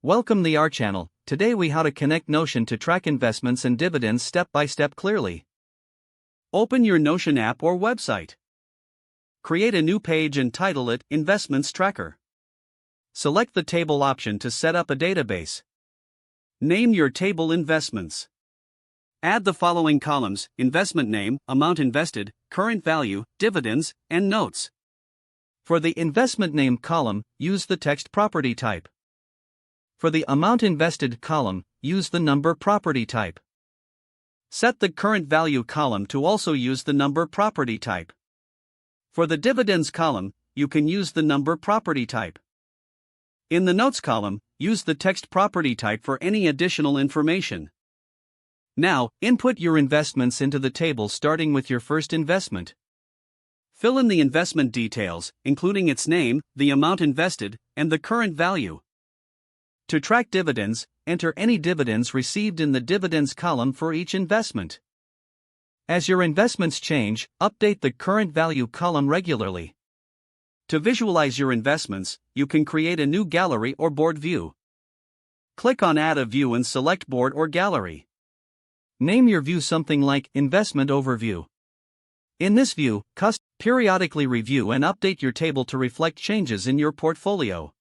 Welcome to our channel. Today we how to connect Notion to track investments and dividends step by step clearly. Open your Notion app or website. Create a new page and title it Investments Tracker. Select the table option to set up a database. Name your table Investments. Add the following columns: investment name, amount invested, current value, dividends, and notes. For the investment name column, use the text property type. For the amount invested column, use the number property type. Set the current value column to also use the number property type. For the dividends column, you can use the number property type. In the notes column, use the text property type for any additional information. Now, input your investments into the table starting with your first investment. Fill in the investment details, including its name, the amount invested, and the current value. To track dividends, enter any dividends received in the dividends column for each investment. As your investments change, update the current value column regularly. To visualize your investments, you can create a new gallery or board view. Click on Add a View and select Board or Gallery. Name your view something like Investment Overview. In this view, periodically review and update your table to reflect changes in your portfolio.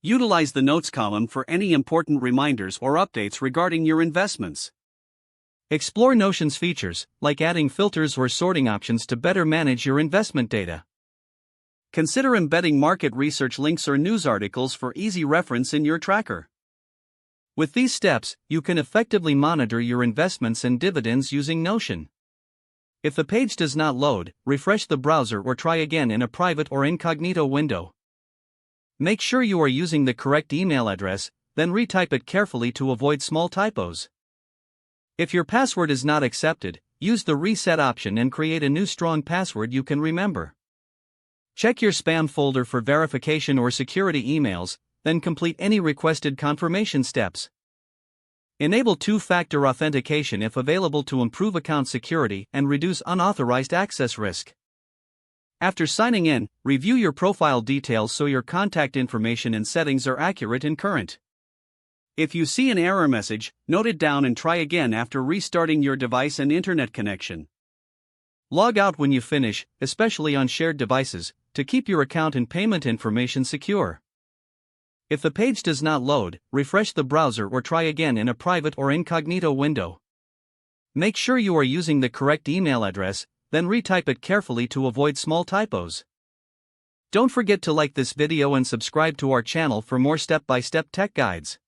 Utilize the Notes column for any important reminders or updates regarding your investments. Explore Notion's features, like adding filters or sorting options to better manage your investment data. Consider embedding market research links or news articles for easy reference in your tracker. With these steps, you can effectively monitor your investments and dividends using Notion. If the page does not load, refresh the browser or try again in a private or incognito window. Make sure you are using the correct email address, then retype it carefully to avoid small typos. If your password is not accepted, use the reset option and create a new strong password you can remember. Check your spam folder for verification or security emails, then complete any requested confirmation steps. Enable two-factor authentication if available to improve account security and reduce unauthorized access risk. After signing in, review your profile details so your contact information and settings are accurate and current. If you see an error message, note it down and try again after restarting your device and internet connection. Log out when you finish, especially on shared devices, to keep your account and payment information secure. If the page does not load, refresh the browser or try again in a private or incognito window. Make sure you are using the correct email address, then retype it carefully to avoid small typos. Don't forget to like this video and subscribe to our channel for more step-by-step tech guides.